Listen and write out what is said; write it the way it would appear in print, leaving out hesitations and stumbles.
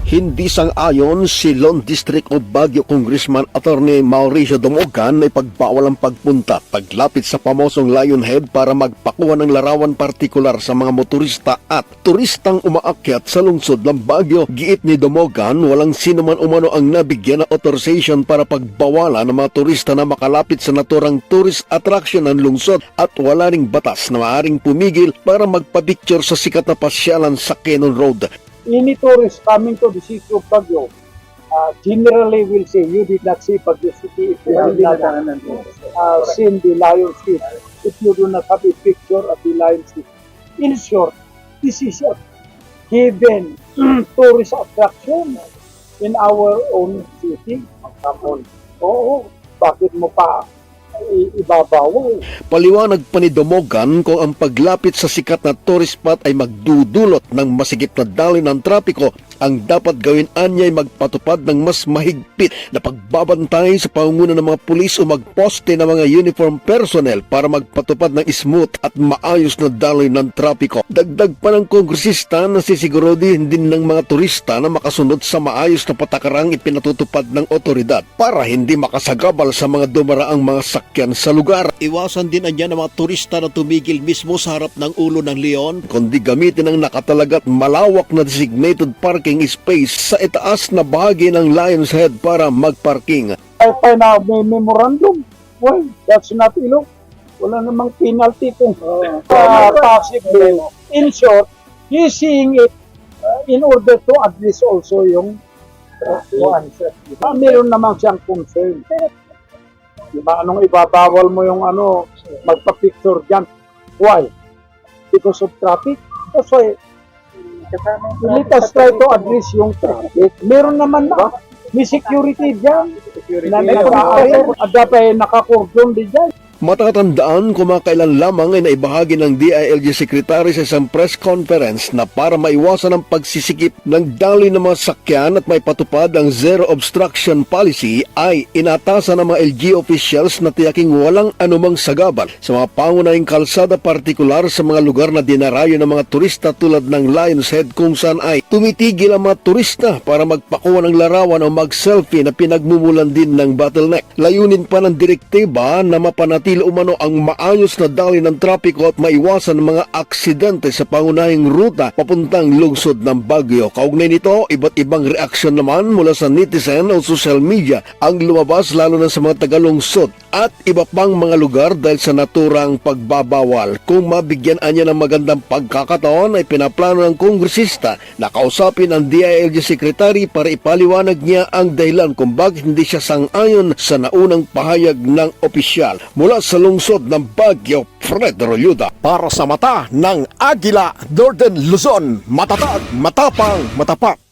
Hindi sang-ayon si Lone District of Baguio Congressman Attorney Mauricio Dumogan na ipagbawal ang pagpunta paglapit sa pamosong Lionhead para magpakuha ng larawan partikular sa mga motorista at turistang umaakyat sa lungsod ng Baguio. Giit ni Dumogan, walang sino man umano ang nabigyan ng authorization para pagbawalan ng mga turista na makalapit sa naturang tourist attraction ng lungsod at wala ring batas na maaaring pumigil para magpapicture sa sikat na pasyalan sa Cannon Road. Any tourist coming to the city of Baguio generally will say, you did not see Baguio City if you have not seen the Lion's Head, if you do not have a picture of the Lion's Head. In short, this is a given tourist attraction in our own city. Oo, bakit mo pa ibabawal? Paliwanag pa ni Dumogan kung ang paglapit sa sikat na tourist spot ay magdudulot ng masigit na daloy ng trapiko, ang dapat gawin anya ay magpatupad ng mas mahigpit na pagbabantay sa pangunguna ng mga pulis o magposte ng mga uniform personnel para magpatupad ng smooth at maayos na daloy ng trapiko. Dagdag pa ng kongresista na sisiguruhin din ng mga turista na makasunod sa maayos na patakarang ipinatutupad ng otoridad para hindi makasagabal sa mga dumaraang mga sakyan sa lugar. Iwasan din anya ng mga turista na tumigil mismo sa harap ng ulo ng leon, kundi gamitin ang nakatalaga at malawak na designated parking space sa itaas na bahagi ng Lion's Head para magparking. Ay na may memorandum. Well, that's not illegal. Wala namang penalty kung possible. In short, he's seeing it in order to address also yung answer. Meron naman siyang concern. Diba, anong ibabawal mo yung magpa-picture dyan? Why? Because of traffic? That's why let us try to address yung traffic. Meron naman na. May security dyan. Na nag-aaral. At dapat nakakordon din dyan. Matatandaan, kumakailan lamang ay naibahagi ng DILG Secretary sa isang press conference na para maiwasan ang pagsisikip ng daloy ng mga sakyan at may patupad ang zero obstruction policy ay inatasan ng mga LG officials na tiyaking walang anumang sagabal sa mga pangunahing kalsada, partikular sa mga lugar na dinarayo ng mga turista tulad ng Lion's Head, kung saan ay tumitigil ang mga turista para magpakuha ng larawan o mag-selfie na pinagmumulan din ng bottleneck. Layunin pa ng direktiba na mapanatili umano ang maayos na daloy ng trapiko at maiwasan ang mga aksidente sa pangunahing ruta papuntang lungsod ng Baguio. Kaugnay nito, iba't ibang reaksyon naman mula sa netizen o social media ang lumabas, lalo na sa mga tagalungsod at iba pang mga lugar dahil sa naturang pagbabawal. Kung mabigyan niya ng magandang pagkakataon, ay pinaplano ng kongresista na kausapin ang DILG Secretary para ipaliwanag niya ang dahilan kung bakit hindi siya sang-ayon sa naunang pahayag ng opisyal. Mula sa lungsod ng Baguio, Fred Roluda para sa mata ng Agila, Northern Luzon, matatag, matapang, matapak.